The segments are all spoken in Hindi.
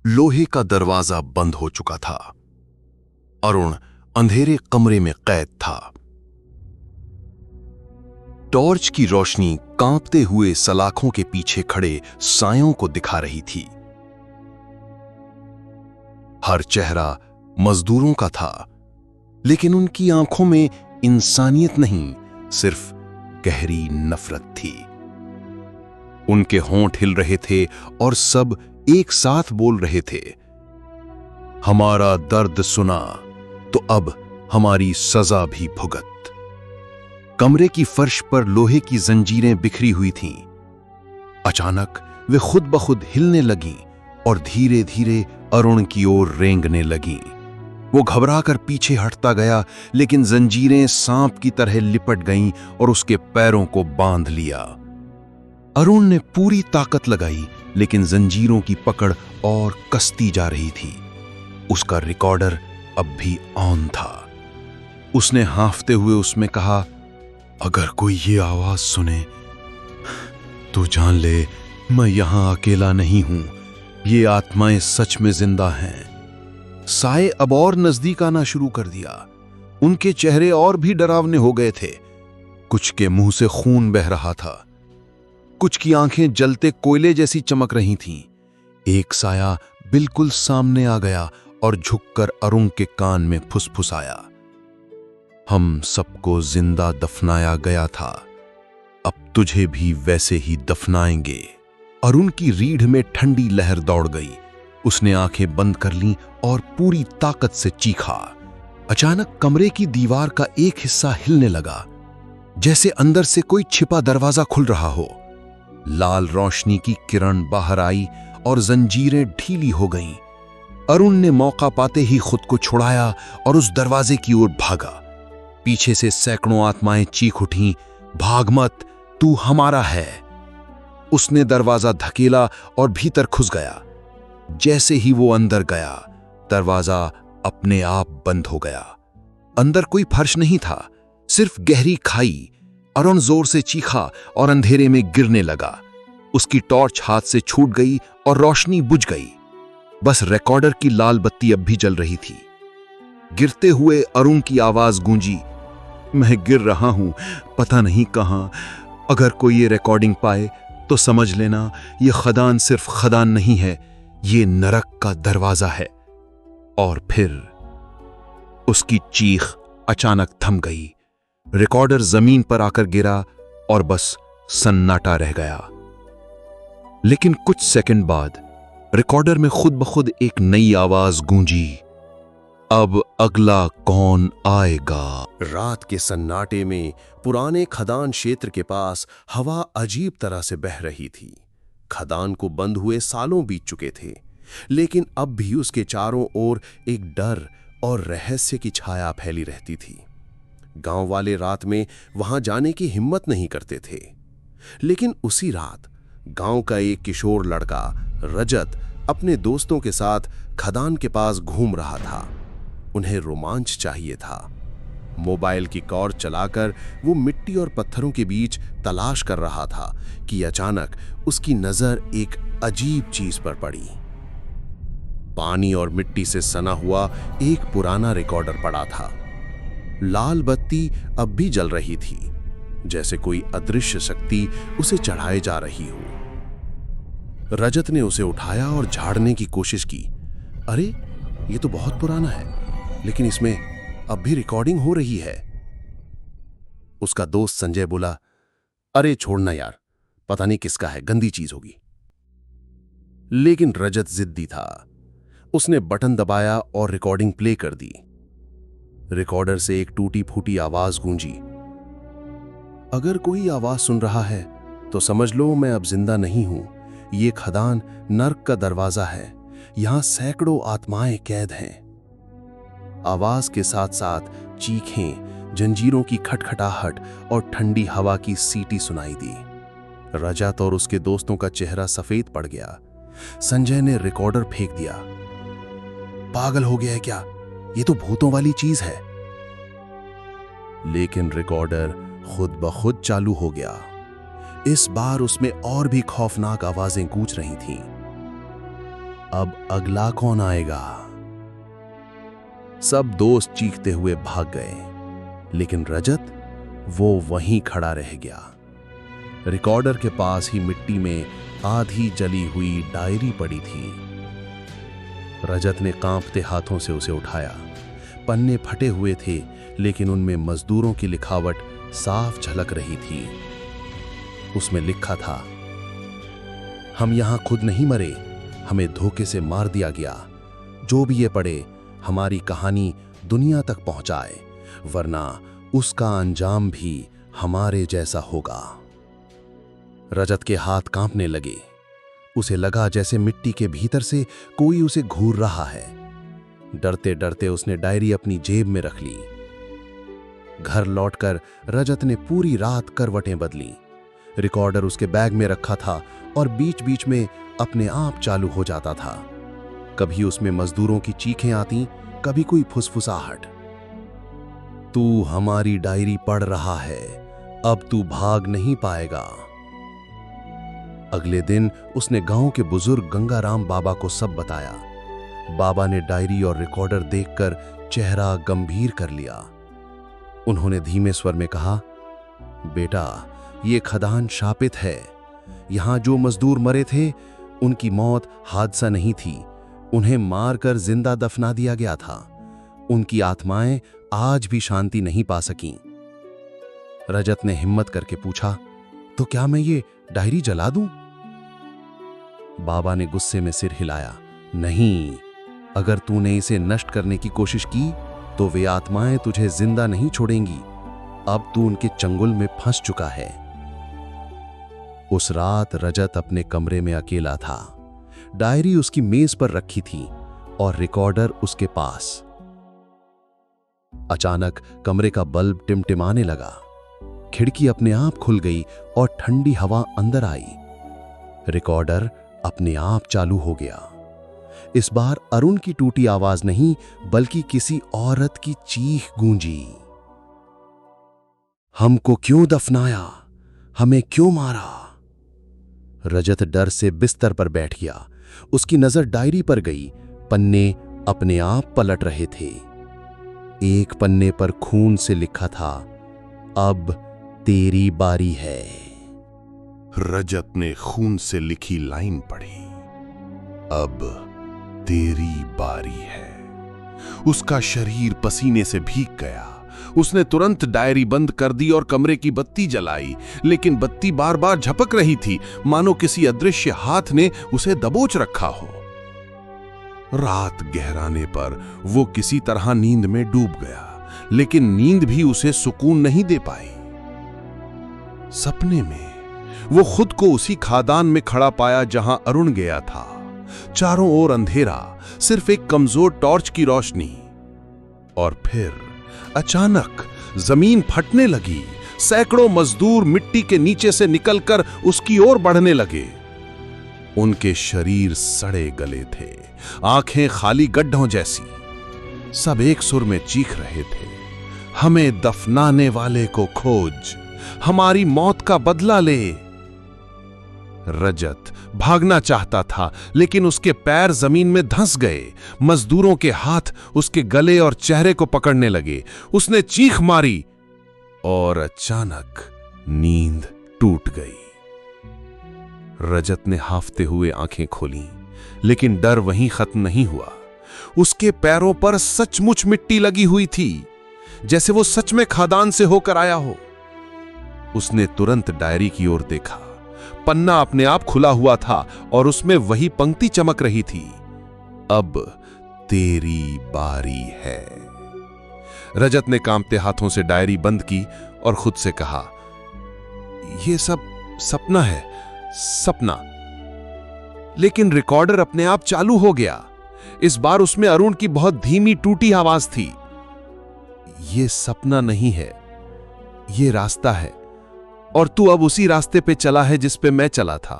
लोहे का दरवाजा बंद हो चुका था। अरुण अंधेरे कमरे में कैद था। टॉर्च की रोशनी कांपते हुए सलाखों के पीछे खड़े सायों को दिखा रही थी। हर चेहरा मजदूरों का था, लेकिन उनकी आंखों में इंसानियत नहीं, सिर्फ गहरी नफरत थी। उनके होंठ हिल रहे थे और सब एक साथ बोल रहे थे, हमारा दर्द सुना तो अब हमारी सजा भी भुगत। कमरे की फर्श पर लोहे की जंजीरें बिखरी हुई थीं। अचानक वे खुद ब खुद हिलने लगीं और धीरे धीरे अरुण की ओर रेंगने लगीं। वो घबराकर पीछे हटता गया, लेकिन जंजीरें सांप की तरह लिपट गईं और उसके पैरों को बांध लिया। अरुण ने पूरी ताकत लगाई, लेकिन जंजीरों की पकड़ और कसती जा रही थी। उसका रिकॉर्डर अब भी ऑन था। उसने हांफते हुए उसमें कहा, अगर कोई ये आवाज सुने तो जान ले मैं यहां अकेला नहीं हूं, ये आत्माएं सच में जिंदा हैं। साए अब और नजदीक आना शुरू कर दिया। उनके चेहरे और भी डरावने हो गए थे। कुछ के मुंह से खून बह रहा था, कुछ की आंखें जलते कोयले जैसी चमक रही थीं। एक साया बिल्कुल सामने आ गया और झुककर अरुण के कान में फुसफुसाया, हम सबको जिंदा दफनाया गया था, अब तुझे भी वैसे ही दफनाएंगे। अरुण की रीढ़ में ठंडी लहर दौड़ गई। उसने आंखें बंद कर लीं और पूरी ताकत से चीखा। अचानक कमरे की दीवार का एक हिस्सा हिलने लगा, जैसे अंदर से कोई छिपा दरवाजा खुल रहा हो। लाल रोशनी की किरण बाहर आई और जंजीरें ढीली हो गईं। अरुण ने मौका पाते ही खुद को छुड़ाया और उस दरवाजे की ओर भागा। पीछे से सैकड़ों आत्माएं चीख उठीं, भाग मत, तू हमारा है। उसने दरवाजा धकेला और भीतर घुस गया। जैसे ही वो अंदर गया, दरवाजा अपने आप बंद हो गया। अंदर कोई फर्श नहीं था, सिर्फ गहरी खाई। अरुण जोर से चीखा और अंधेरे में गिरने लगा। उसकी टॉर्च हाथ से छूट गई और रोशनी बुझ गई। बस रिकॉर्डर की लाल बत्ती अब भी जल रही थी। गिरते हुए अरुण की आवाज गूंजी, मैं गिर रहा हूं, पता नहीं कहां। अगर कोई ये रिकॉर्डिंग पाए तो समझ लेना ये खदान सिर्फ खदान नहीं है, ये नरक का दरवाजा है। और फिर उसकी चीख अचानक थम गई। रिकॉर्डर जमीन पर आकर गिरा और बस सन्नाटा रह गया। लेकिन कुछ सेकंड बाद रिकॉर्डर में खुद ब खुद एक नई आवाज गूंजी, अब अगला कौन आएगा। रात के सन्नाटे में पुराने खदान क्षेत्र के पास हवा अजीब तरह से बह रही थी। खदान को बंद हुए सालों बीत चुके थे, लेकिन अब भी उसके चारों ओर एक डर और रहस्य की छाया फैली रहती थी। गांव वाले रात में वहां जाने की हिम्मत नहीं करते थे। लेकिन उसी रात गांव का एक किशोर लड़का रजत अपने दोस्तों के साथ खदान के पास घूम रहा था। उन्हें रोमांच चाहिए था। मोबाइल की कॉर्ड चलाकर वो मिट्टी और पत्थरों के बीच तलाश कर रहा था कि अचानक उसकी नजर एक अजीब चीज पर पड़ी। पानी और मिट्टी से सना हुआ एक पुराना रिकॉर्डर पड़ा था। लाल बत्ती अब भी जल रही थी, जैसे कोई अदृश्य शक्ति उसे चढ़ाए जा रही हो। रजत ने उसे उठाया और झाड़ने की कोशिश की। अरे, ये तो बहुत पुराना है, लेकिन इसमें अब भी रिकॉर्डिंग हो रही है। उसका दोस्त संजय बोला, अरे छोड़ना यार, पता नहीं किसका है, गंदी चीज होगी। लेकिन रजत जिद्दी था। उसने बटन दबाया और रिकॉर्डिंग प्ले कर दी। रिकॉर्डर से एक टूटी फूटी आवाज गूंजी, अगर कोई आवाज सुन रहा है तो समझ लो मैं अब जिंदा नहीं हूं। ये खदान नर्क का दरवाजा है, यहां सैकड़ों आत्माएं कैद हैं। आवाज के साथ साथ चीखें, जंजीरों की खटखटाहट और ठंडी हवा की सीटी सुनाई दी। रजत और उसके दोस्तों का चेहरा सफेद पड़ गया। संजय ने रिकॉर्डर फेंक दिया। पागल हो गया है क्या? ये तो भूतों वाली चीज है। लेकिन रिकॉर्डर खुद ब खुद चालू हो गया। इस बार उसमें और भी खौफनाक आवाजें गूंज रही थीं। अब अगला कौन आएगा? सब दोस्त चीखते हुए भाग गए, लेकिन रजत वो वहीं खड़ा रह गया। रिकॉर्डर के पास ही मिट्टी में आधी जली हुई डायरी पड़ी थी। रजत ने कांपते हाथों से उसे उठाया। पन्ने फटे हुए थे, लेकिन उनमें मजदूरों की लिखावट साफ झलक रही थी। उसमें लिखा था, हम यहां खुद नहीं मरे, हमें धोखे से मार दिया गया। जो भी ये पढ़े हमारी कहानी दुनिया तक पहुंचाए, वरना उसका अंजाम भी हमारे जैसा होगा। रजत के हाथ कांपने लगे। उसे लगा जैसे मिट्टी के भीतर से कोई उसे घूर रहा है। डरते डरते उसने डायरी अपनी जेब में रख ली। घर लौटकर रजत ने पूरी रात करवटें बदली। रिकॉर्डर उसके बैग में रखा था और बीच बीच में अपने आप चालू हो जाता था। कभी उसमें मजदूरों की चीखें आती, कभी कोई फुसफुसाहट। तू हमारी डायरी पढ़ रहा है, अब तू भाग नहीं पाएगा। अगले दिन उसने गांव के बुजुर्ग गंगाराम बाबा को सब बताया। बाबा ने डायरी और रिकॉर्डर देखकर चेहरा गंभीर कर लिया। उन्होंने धीमे स्वर में कहा, बेटा, ये खदान शापित है। यहां जो मजदूर मरे थे, उनकी मौत हादसा नहीं थी। उन्हें मारकर जिंदा दफना दिया गया था। उनकी आत्माएं आज भी शांति नहीं पा सकीं। रजत ने हिम्मत करके पूछा, तो क्या मैं ये डायरी जला दूं? बाबा ने गुस्से में सिर हिलाया, नहीं, अगर तूने इसे नष्ट करने की कोशिश की तो वे आत्माएं तुझे जिंदा नहीं छोड़ेंगी। अब तू उनके चंगुल में फंस चुका है। उस रात रजत अपने कमरे में अकेला था। डायरी उसकी मेज पर रखी थी और रिकॉर्डर उसके पास। अचानक कमरे का बल्ब टिमटिमाने लगा। खिड़की अपने आप खुल गई और ठंडी हवा अंदर आई। रिकॉर्डर अपने आप चालू हो गया। इस बार अरुण की टूटी आवाज नहीं, बल्कि किसी औरत की चीख गूंजी। हमको क्यों दफनाया? हमें क्यों मारा? रजत डर से बिस्तर पर बैठ गया। उसकी नजर डायरी पर गई। पन्ने अपने आप पलट रहे थे। एक पन्ने पर खून से लिखा था, अब तेरी बारी है। रजत ने खून से लिखी लाइन पढ़ी, अब तेरी बारी है। उसका शरीर पसीने से भीग गया। उसने तुरंत डायरी बंद कर दी और कमरे की बत्ती जलाई, लेकिन बत्ती बार बार झपक रही थी, मानो किसी अदृश्य हाथ ने उसे दबोच रखा हो। रात गहराने पर वो किसी तरह नींद में डूब गया, लेकिन नींद भी उसे सुकून नहीं दे पाई। सपने में वो खुद को उसी खादान में खड़ा पाया जहां अरुण गया था। चारों ओर अंधेरा, सिर्फ एक कमजोर टॉर्च की रोशनी। और फिर अचानक जमीन फटने लगी। सैकड़ों मजदूर मिट्टी के नीचे से निकलकर उसकी ओर बढ़ने लगे। उनके शरीर सड़े गले थे, आंखें खाली गड्ढों जैसी। सब एक सुर में चीख रहे थे, हमें दफनाने वाले को खोज, हमारी मौत का बदला ले। रजत भागना चाहता था, लेकिन उसके पैर जमीन में धंस गए। मजदूरों के हाथ उसके गले और चेहरे को पकड़ने लगे। उसने चीख मारी और अचानक नींद टूट गई। रजत ने हाफते हुए आंखें खोलीं, लेकिन डर वहीं खत्म नहीं हुआ। उसके पैरों पर सचमुच मिट्टी लगी हुई थी, जैसे वो सच में खादान से होकर आया हो। उसने तुरंत डायरी की ओर देखा। पन्ना अपने आप खुला हुआ था और उसमें वही पंक्ति चमक रही थी, अब तेरी बारी है। रजत ने कांपते हाथों से डायरी बंद की और खुद से कहा, यह सब सपना है, सपना। लेकिन रिकॉर्डर अपने आप चालू हो गया। इस बार उसमें अरुण की बहुत धीमी टूटी आवाज थी। यह सपना नहीं है, यह रास्ता है, और तू अब उसी रास्ते पे चला है जिस पे मैं चला था।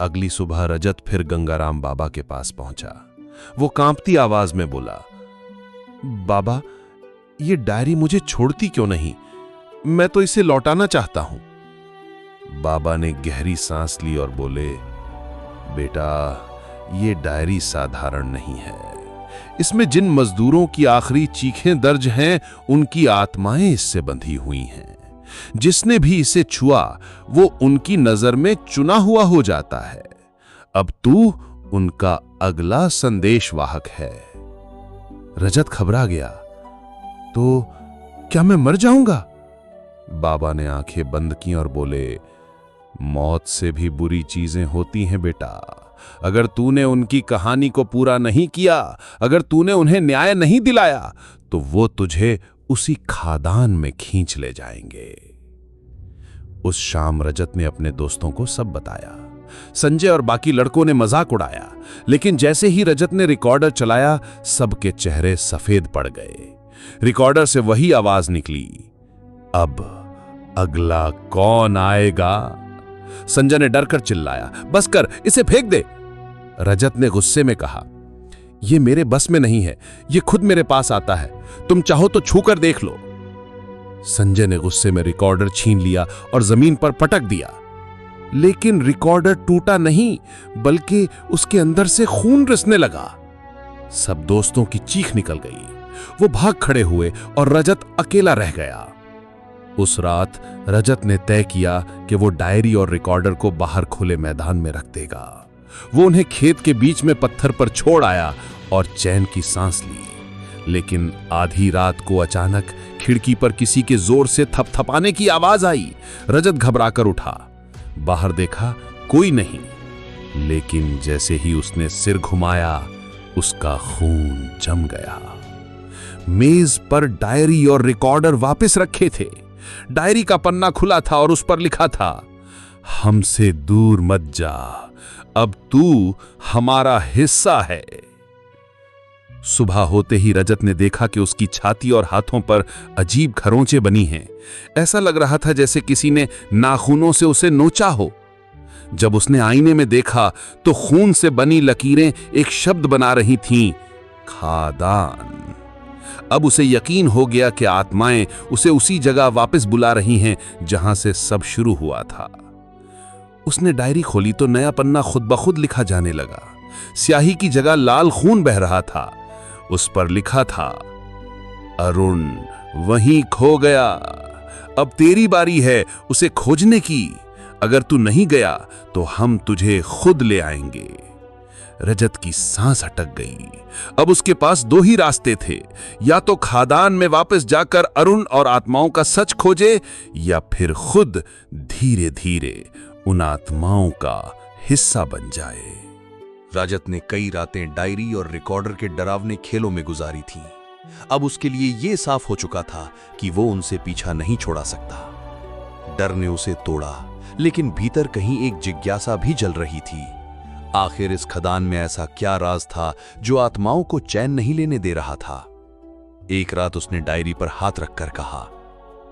अगली सुबह रजत फिर गंगाराम बाबा के पास पहुंचा। वो कांपती आवाज में बोला, बाबा, ये डायरी मुझे छोड़ती क्यों नहीं? मैं तो इसे लौटाना चाहता हूं। बाबा ने गहरी सांस ली और बोले, बेटा, ये डायरी साधारण नहीं है। इसमें जिन मजदूरों की आखिरी चीखें दर्ज हैं, उनकी आत्माएं इससे बंधी हुई हैं। जिसने भी इसे छुआ वो उनकी नजर में चुना हुआ हो जाता है। अब तू उनका अगला संदेशवाहक है। रजत घबरा गया। तो क्या मैं मर जाऊंगा? बाबा ने आंखें बंद की और बोले, मौत से भी बुरी चीजें होती हैं बेटा। अगर तूने उनकी कहानी को पूरा नहीं किया, अगर तूने उन्हें न्याय नहीं दिलाया, तो वो तुझे उसी खादान में खींच ले जाएंगे। उस शाम रजत ने अपने दोस्तों को सब बताया। संजय और बाकी लड़कों ने मजाक उड़ाया, लेकिन जैसे ही रजत ने रिकॉर्डर चलाया, सबके चेहरे सफेद पड़ गए। रिकॉर्डर से वही आवाज निकली, अब अगला कौन आएगा? संजय ने डरकर चिल्लाया, बस कर, इसे फेंक दे। रजत ने गुस्से में कहा, यह मेरे बस में नहीं है, यह खुद मेरे पास आता है, तुम चाहो तो छूकर देख लो। संजय ने गुस्से में रिकॉर्डर छीन लिया और जमीन पर पटक दिया, लेकिन रिकॉर्डर टूटा नहीं, बल्कि उसके अंदर से खून रिसने लगा। सब दोस्तों की चीख निकल गई। वो भाग खड़े हुए और रजत अकेला रह गया। उस रात रजत ने तय किया कि वो डायरी और रिकॉर्डर को बाहर खुले मैदान में रख देगा। वो उन्हें खेत के बीच में पत्थर पर छोड़ आया और चैन की सांस ली। लेकिन आधी रात को अचानक खिड़की पर किसी के जोर से थपथपाने की आवाज आई। रजत घबराकर उठा। बाहर देखा, कोई नहीं, लेकिन जैसे ही उसने सिर घुमाया, उसका खून जम गया। मेज पर डायरी और रिकॉर्डर वापस रखे थे। डायरी का पन्ना खुला था और उस पर लिखा था, हमसे दूर मत जा, अब तू हमारा हिस्सा है। सुबह होते ही रजत ने देखा कि उसकी छाती और हाथों पर अजीब खरोंचे बनी हैं। ऐसा लग रहा था जैसे किसी ने नाखूनों से उसे नोचा हो। जब उसने आईने में देखा तो खून से बनी लकीरें एक शब्द बना रही थीं, खादान। अब उसे यकीन हो गया कि आत्माएं उसे उसी जगह वापस बुला रही हैं जहां से सब शुरू हुआ था। उसने डायरी खोली तो नया पन्ना खुद ब खुद लिखा जाने लगा। स्याही की जगह लाल खून बह रहा था। उस पर लिखा था, अरुण वहीं खो गया, अब तेरी बारी है उसे खोजने की। अगर तू नहीं गया तो हम तुझे खुद ले आएंगे। रजत की सांस अटक गई। अब उसके पास दो ही रास्ते थे, या तो खादान में वापस जाकर अरुण और आत्माओं का सच खोजे, या फिर खुद धीरे धीरे उन आत्माओं का हिस्सा बन जाए। रजत ने कई रातें डायरी और रिकॉर्डर के डरावने खेलों में गुजारी थीं। अब उसके लिए यह साफ हो चुका था कि वो उनसे पीछा नहीं छोड़ा सकता। डर ने उसे तोड़ा, लेकिन भीतर कहीं एक जिज्ञासा भी जल रही थी। आखिर इस खदान में ऐसा क्या राज था जो आत्माओं को चैन नहीं लेने दे रहा था? एक रात उसने डायरी पर हाथ रखकर कहा,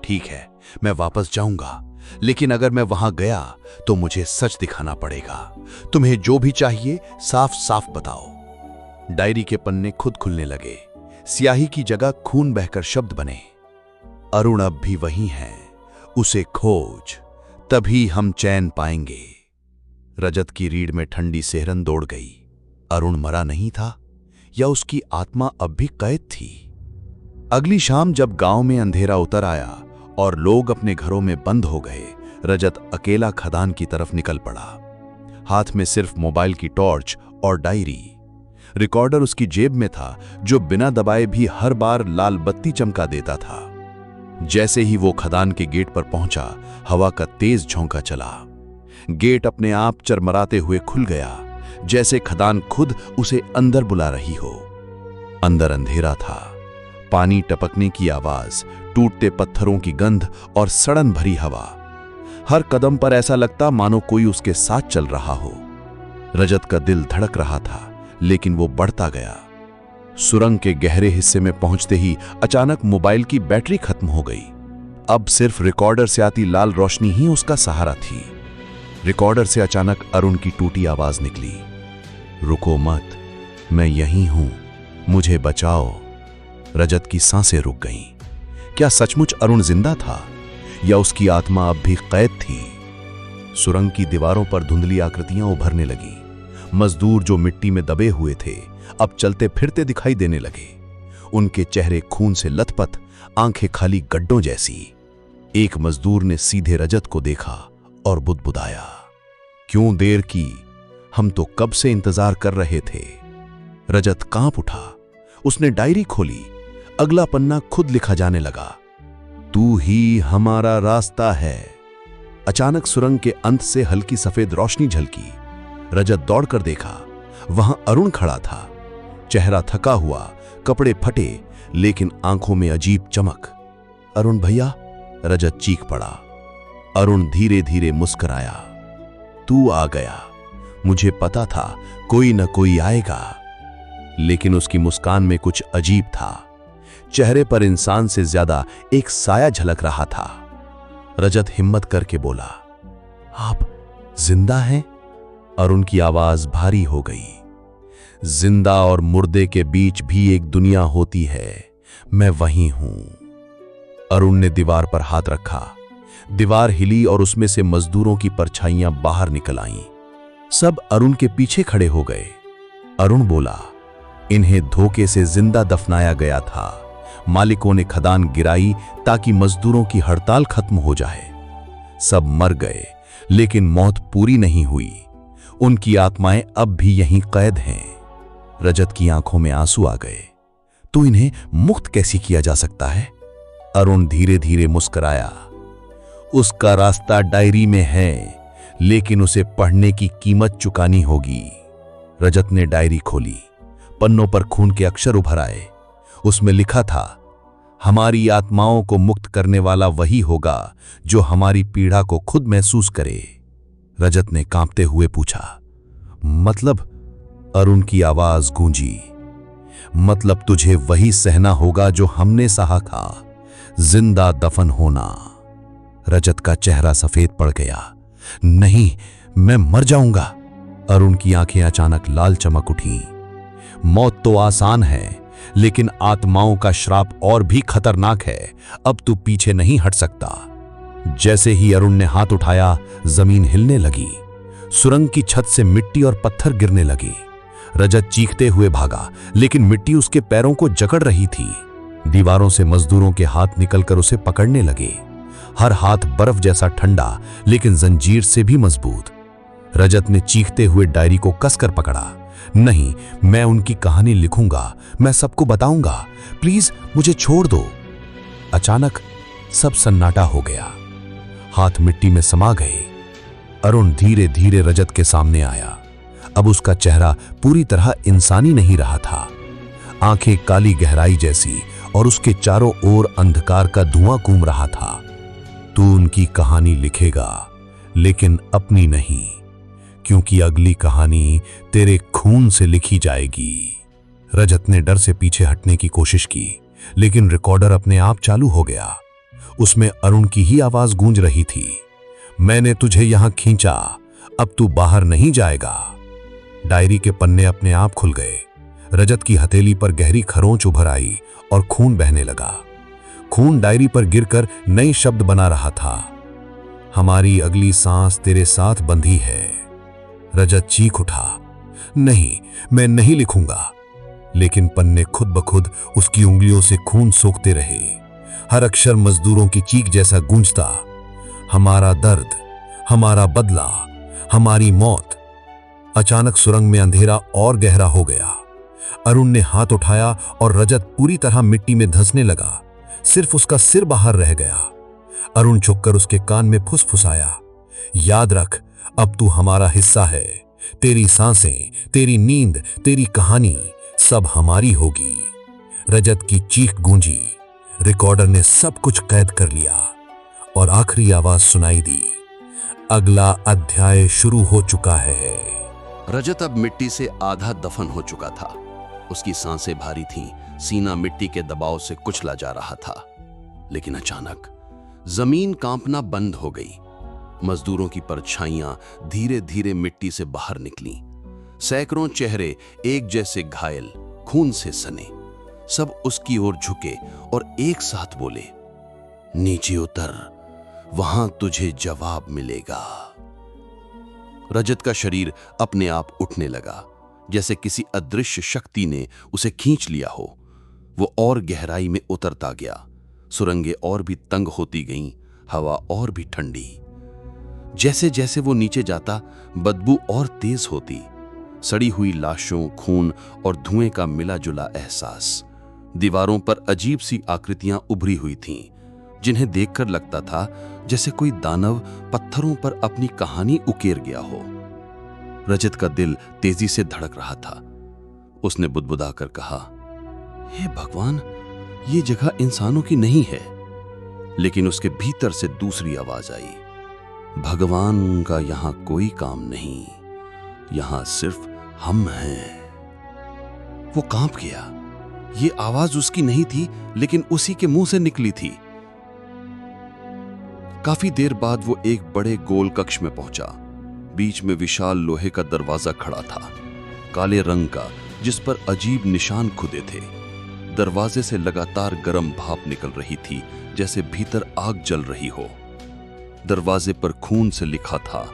ठीक है, मैं वापस जाऊंगा, लेकिन अगर मैं वहां गया तो मुझे सच दिखाना पड़ेगा। तुम्हें जो भी चाहिए साफ साफ बताओ। डायरी के पन्ने खुद खुलने लगे। स्याही की जगह खून बहकर शब्द बने, अरुण अब भी वही है, उसे खोज, तभी हम चैन पाएंगे। रजत की रीढ़ में ठंडी सिहरन दौड़ गई। अरुण मरा नहीं था, या उसकी आत्मा अब भी कैद थी? अगली शाम जब गांव में अंधेरा उतर आया और लोग अपने घरों में बंद हो गए, रजत अकेला खदान की तरफ निकल पड़ा। हाथ में सिर्फ मोबाइल की टॉर्च और डायरी। रिकॉर्डर उसकी जेब में था, जो बिना दबाए भी हर बार लाल बत्ती चमका देता था। जैसे ही वो खदान के गेट पर पहुंचा, हवा का तेज झोंका चला। गेट अपने आप चरमराते हुए खुल गया, जैसे खदान खुद उसे अंदर बुला रही हो। अंदर अंधेरा था, पानी टपकने की आवाज, टूटते पत्थरों की गंध और सड़न भरी हवा। हर कदम पर ऐसा लगता मानो कोई उसके साथ चल रहा हो। रजत का दिल धड़क रहा था, लेकिन वो बढ़ता गया। सुरंग के गहरे हिस्से में पहुंचते ही अचानक मोबाइल की बैटरी खत्म हो गई। अब सिर्फ रिकॉर्डर से आती लाल रोशनी ही उसका सहारा थी। रिकॉर्डर से अचानक अरुण की टूटी आवाज निकली, रुको मत, मैं यहीं हूं, मुझे बचाओ। रजत की सांसें रुक गईं। क्या सचमुच अरुण जिंदा था, या उसकी आत्मा अब भी कैद थी? सुरंग की दीवारों पर धुंधली आकृतियां उभरने लगी। मजदूर जो मिट्टी में दबे हुए थे अब चलते फिरते दिखाई देने लगे। उनके चेहरे खून से लथपथ, आंखें खाली गड्ढों जैसी। एक मजदूर ने सीधे रजत को देखा और बुदबुदाया, क्यों देर की, हम तो कब से इंतजार कर रहे थे। रजत कांप उठा। उसने डायरी खोली। अगला पन्ना खुद लिखा जाने लगा, तू ही हमारा रास्ता है। अचानक सुरंग के अंत से हल्की सफेद रोशनी झलकी। रजत दौड़कर देखा, वहां अरुण खड़ा था। चेहरा थका हुआ, कपड़े फटे, लेकिन आंखों में अजीब चमक। अरुण भैया, रजत चीख पड़ा। अरुण धीरे धीरे मुस्कुराया, तू आ गया, मुझे पता था कोई न कोई आएगा। लेकिन उसकी मुस्कान में कुछ अजीब था। चेहरे पर इंसान से ज्यादा एक साया झलक रहा था। रजत हिम्मत करके बोला, आप जिंदा हैं? अरुण की आवाज भारी हो गई। जिंदा और मुर्दे के बीच भी एक दुनिया होती है, मैं वहीं हूं। अरुण ने दीवार पर हाथ रखा। दीवार हिली और उसमें से मजदूरों की परछाइयां बाहर निकल आईं। सब अरुण के पीछे खड़े हो गए। अरुण बोला, इन्हें धोखे से जिंदा दफनाया गया था। मालिकों ने खदान गिराई ताकि मजदूरों की हड़ताल खत्म हो जाए। सब मर गए, लेकिन मौत पूरी नहीं हुई। उनकी आत्माएं अब भी यहीं कैद हैं। रजत की आंखों में आंसू आ गए। तो इन्हें मुक्त कैसे किया जा सकता है? अरुण धीरे धीरे मुस्कुराया, उसका रास्ता डायरी में है, लेकिन उसे पढ़ने की कीमत चुकानी होगी। रजत ने डायरी खोली। पन्नों पर खून के अक्षर उभर आए। उसमें लिखा था, हमारी आत्माओं को मुक्त करने वाला वही होगा जो हमारी पीड़ा को खुद महसूस करे। रजत ने कांपते हुए पूछा, मतलब? अरुण की आवाज गूंजी, मतलब तुझे वही सहना होगा जो हमने सहा था, जिंदा दफन होना। रजत का चेहरा सफेद पड़ गया। नहीं, मैं मर जाऊंगा। अरुण की आंखें अचानक लाल चमक उठी। मौत तो आसान है, लेकिन आत्माओं का श्राप और भी खतरनाक है। अब तू पीछे नहीं हट सकता। जैसे ही अरुण ने हाथ उठाया, जमीन हिलने लगी। सुरंग की छत से मिट्टी और पत्थर गिरने लगे। रजत चीखते हुए भागा, लेकिन मिट्टी उसके पैरों को जकड़ रही थी। दीवारों से मजदूरों के हाथ निकलकर उसे पकड़ने लगे। हर हाथ बर्फ जैसा ठंडा, लेकिन जंजीर से भी मजबूत। रजत ने चीखते हुए डायरी को कसकर पकड़ा। नहीं, मैं उनकी कहानी लिखूंगा, मैं सबको बताऊंगा, प्लीज मुझे छोड़ दो। अचानक सब सन्नाटा हो गया। हाथ मिट्टी में समा गए। अरुण धीरे धीरे रजत के सामने आया। अब उसका चेहरा पूरी तरह इंसानी नहीं रहा था। आंखें काली गहराई जैसी और उसके चारों ओर अंधकार का धुआं घूम रहा था। तू उनकी कहानी लिखेगा, लेकिन अपनी नहीं, क्योंकि अगली कहानी तेरे खून से लिखी जाएगी। रजत ने डर से पीछे हटने की कोशिश की, लेकिन रिकॉर्डर अपने आप चालू हो गया। उसमें अरुण की ही आवाज गूंज रही थी, मैंने तुझे यहां खींचा, अब तू बाहर नहीं जाएगा। डायरी के पन्ने अपने आप खुल गए। रजत की हथेली पर गहरी खरोंच उभर आई और खून बहने लगा। खून डायरी पर गिरकर नए शब्द बना रहा था, हमारी अगली सांस तेरे साथ बंधी है। रजत चीख उठा, नहीं, मैं नहीं लिखूंगा। लेकिन पन्ने खुद ब खुद उसकी उंगलियों से खून सोखते रहे। हर अक्षर मजदूरों की चीख जैसा गूंजता, हमारा दर्द, हमारा बदला, हमारी मौत। अचानक सुरंग में अंधेरा और गहरा हो गया। अरुण ने हाथ उठाया और रजत पूरी तरह मिट्टी में धंसने लगा। सिर्फ उसका सिर बाहर रह गया। अरुण झुककर उसके कान में फुसफुसाया, याद रख, अब तू हमारा हिस्सा है। तेरी सांसें, तेरी नींद, तेरी कहानी सब हमारी होगी। रजत की चीख गूंजी। रिकॉर्डर ने सब कुछ कैद कर लिया और आखिरी आवाज सुनाई दी, अगला अध्याय शुरू हो चुका है। रजत अब मिट्टी से आधा दफन हो चुका था। उसकी सांसें भारी थीं, सीना मिट्टी के दबाव से कुचला जा रहा था। लेकिन अचानक जमीन कांपना बंद हो गई। मजदूरों की परछाइयां धीरे धीरे मिट्टी से बाहर निकलीं। सैकड़ों चेहरे एक जैसे घायल, खून से सने। सब उसकी ओर झुके और एक साथ बोले, नीचे उतर, वहां तुझे जवाब मिलेगा। रजत का शरीर अपने आप उठने लगा, जैसे किसी अदृश्य शक्ति ने उसे खींच लिया हो। वो और गहराई में उतरता गया। सुरंगें और भी तंग होती गईं, हवा और भी ठंडी। जैसे जैसे वो नीचे जाता, बदबू और तेज होती। सड़ी हुई लाशों, खून और धुएं का मिला जुला एहसास। दीवारों पर अजीब सी आकृतियां उभरी हुई थीं, जिन्हें देखकर लगता था जैसे कोई दानव पत्थरों पर अपनी कहानी उकेर गया हो। रजत का दिल तेजी से धड़क रहा था। उसने बुदबुदाकर कहा, हे भगवान, ये जगह इंसानों की नहीं है। लेकिन उसके भीतर से दूसरी आवाज आई, भगवान का यहां कोई काम नहीं, यहां सिर्फ हम हैं। वो कांप गया। ये आवाज उसकी नहीं थी, लेकिन उसी के मुंह से निकली थी। काफी देर बाद वो एक बड़े गोल कक्ष में पहुंचा। बीच में विशाल लोहे का दरवाजा खड़ा था, काले रंग का, जिस पर अजीब निशान खुदे थे। दरवाजे से लगातार गर्म भाप निकल रही थी, जैसे भीतर आग जल रही हो। दरवाजे पर खून से लिखा था,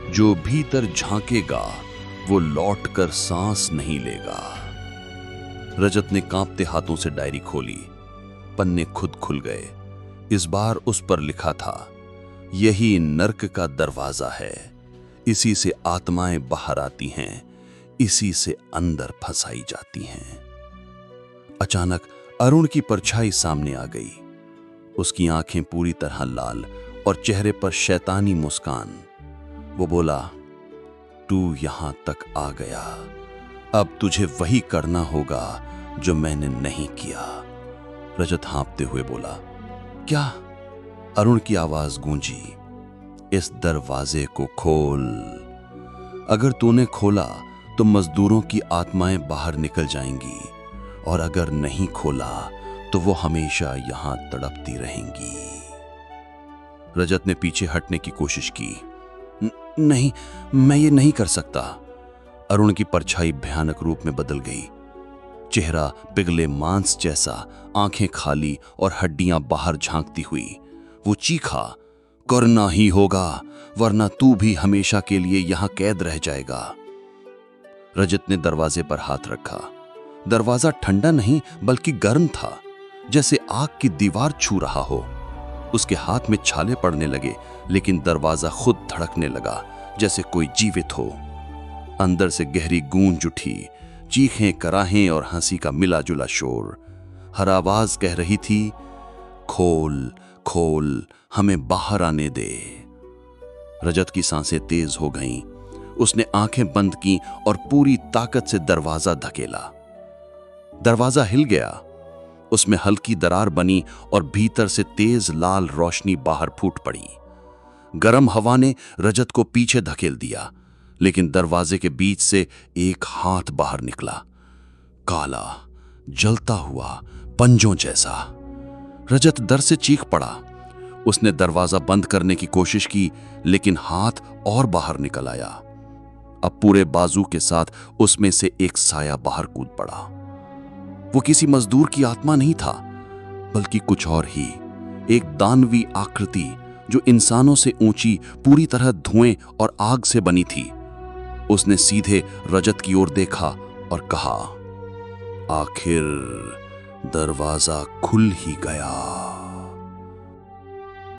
जो भीतर झांकेगा वो लौटकर सांस नहीं लेगा। रजत ने कांपते हाथों से डायरी खोली। पन्ने खुद खुल गए। इस बार उस पर लिखा था, यही नर्क का दरवाजा है, इसी से आत्माएं बाहर आती हैं, इसी से अंदर फंसाई जाती हैं। अचानक अरुण की परछाई सामने आ गई। उसकी आंखें पूरी तरह लाल और चेहरे पर शैतानी मुस्कान। वो बोला, तू यहां तक आ गया, अब तुझे वही करना होगा जो मैंने नहीं किया। रजत हाँफते हुए बोला, क्या? अरुण की आवाज गूंजी, इस दरवाजे को खोल। अगर तूने खोला तो मजदूरों की आत्माएं बाहर निकल जाएंगी, और अगर नहीं खोला तो वो हमेशा यहां तड़पती रहेंगी। रजत ने पीछे हटने की कोशिश की। नहीं, मैं ये नहीं कर सकता। अरुण की परछाई भयानक रूप में बदल गई। चेहरा पिघले मांस जैसा, आंखें खाली और हड्डियां बाहर झांकती हुई। वो चीखा, करना ही होगा, वरना तू भी हमेशा के लिए यहां कैद रह जाएगा। रजत ने दरवाजे पर हाथ रखा। दरवाजा ठंडा नहीं बल्कि गर्म था, जैसे आग की दीवार छू रहा हो। उसके हाथ में छाले पड़ने लगे, लेकिन दरवाजा खुद धड़कने लगा, जैसे कोई जीवित हो। अंदर से गहरी गूंज उठी, चीखें, कराहें और हंसी का मिला जुला शोर। हर आवाज कह रही थी, खोल खोल, हमें बाहर आने दे। रजत की सांसें तेज हो गईं। उसने आंखें बंद की और पूरी ताकत से दरवाजा धकेला। दरवाजा हिल गया। उसमें हल्की दरार बनी और भीतर से तेज लाल रोशनी बाहर फूट पड़ी। गर्म हवा ने रजत को पीछे धकेल दिया, लेकिन दरवाजे के बीच से एक हाथ बाहर निकला, काला, जलता हुआ, पंजों जैसा। रजत डर से चीख पड़ा। उसने दरवाजा बंद करने की कोशिश की, लेकिन हाथ और बाहर निकल आया। अब पूरे बाजू के साथ उसमें से एक साया बाहर कूद पड़ा। वो किसी मजदूर की आत्मा नहीं था, बल्कि कुछ और ही, एक दानवी आकृति जो इंसानों से ऊंची, पूरी तरह धुएं और आग से बनी थी। उसने सीधे रजत की ओर देखा और कहा, आखिर दरवाजा खुल ही गया।